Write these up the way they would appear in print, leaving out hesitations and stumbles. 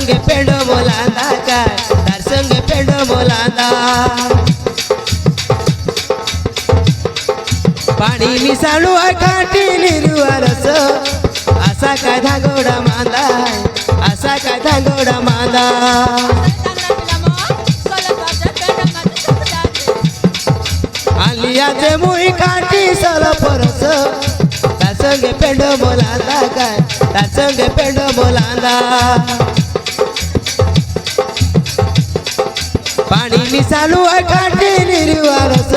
संगे पेंड मोलांदा काय तार संगे पेंड मोलांदा पाणी मिसाळू खाटी निरुवा रस असा काय धागोडा मांदा असा काय धागोडा मांदा आलियाचे मुई खाटी सल परस तार संगे पेंड मोलांदा काय तार संगे पेंड मोलांदा पाणी मिसाळू खाटी निरुवा रस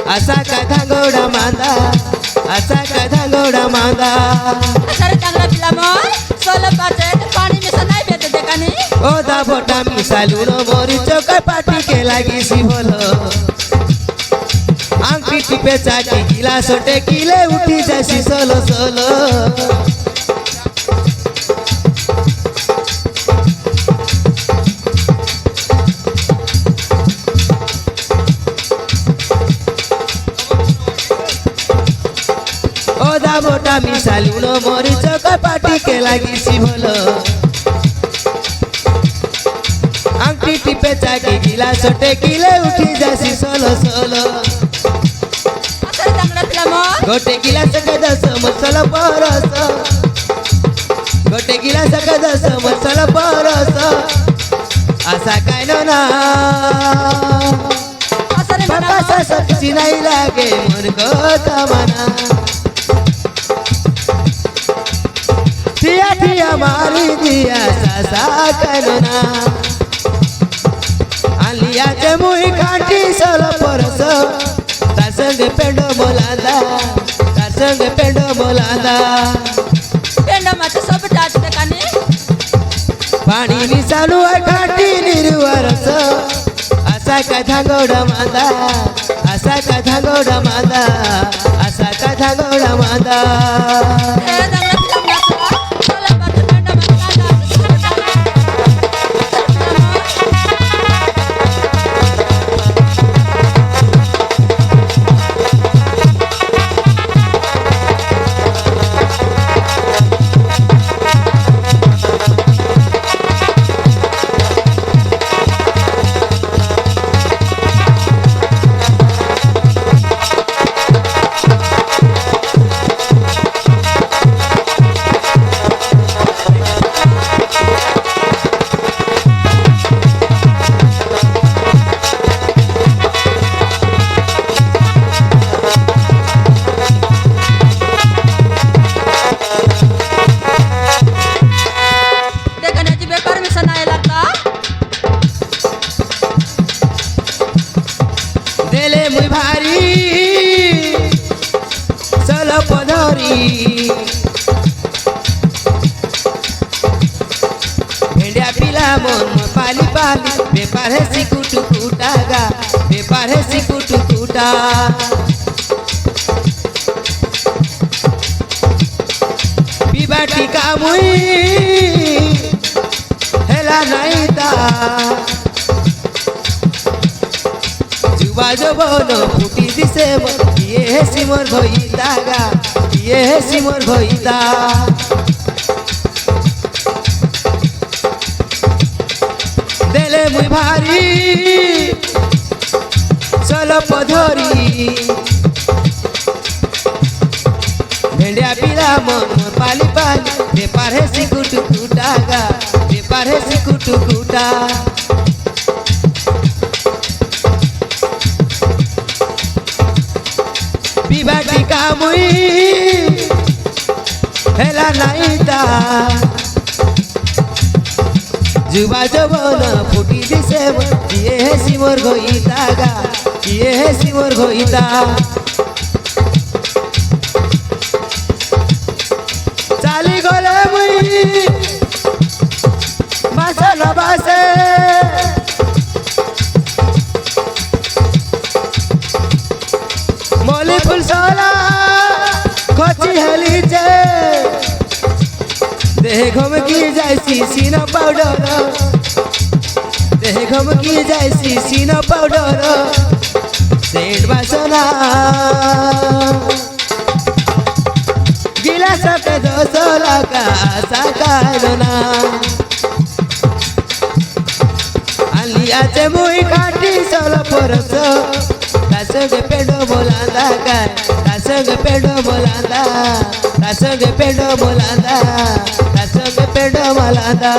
असा काय धागोडा मांदा असा काय धागोडा मांदा सर चांगला पिला मग सोल पाचे पाणी मिसा नाही भेट देकानी ओ दाबोटा मिसालून मोरी चौका पाटी केला गिसी बोलो आंकी टिपे चाकी किला सोटे किले उठी जैसी सोलो सोलो मोटा मिसालून मोरी चौका पाटी केला गिसी बोलो आंटी टिपे चाकी गिला सोटे किले उठी जासी सोलो सोलो सर चांगला पिला मग गोटे गिला सकदस मसल परस गोटे गिला सकदस मसल परस असा काय ना बाबा सच्ची नाही लागे मन गोता मना थिया थिया मारी दिया सासा कनना आलियाचे मुई खाटी सल परस तार संगे पेंड मोलांदा तार संगे पेंड मोलांदा पेंड माते सब टाच देकानी पाणी मिसाळू खाटी निरुवा रस असा काय धागोडा मांदा असा काय धागोडा मांदा असा काय धागोडा मांदा देले मुई भारी सल पधरी भेंड्या पिला मन पाली पाली बेपार है सिकुटू कुटा गा बेपार है सिकुटू कुटा बिबाटी का मुई हेला नहीं ता जुबाजो बोनो फुटी दिसे ये सिमर भइता गा ये सिमर भइता देले मुई भारी चलो पधरी भेंड्या पिला मन पाली पाली बेपार है सिकुटू कुटा गा बेपार है सिकुटू कुटा बिबाटी का मुई हेला नहीं ता जुबा जबन फुटी दिसे ये सिमर घोईता गा ये सिमर घोईता चाली गोले मुई बासा न बासे मोली फुल सोला खोची हेलीचे देह घम की जैसी सीना पाउडर देह घम की जैसी सीना पाउडर सेठ बासना गिलास पे दोसोला का आशा का पाहिलो ना आलियाचे मुई काठी सोलापूरच कासंग पेंडो बोलांदा काय कासंग पेंडो बोलांदा कासंग पेंडो बोलांदा कासंग पेंडो बोलांदा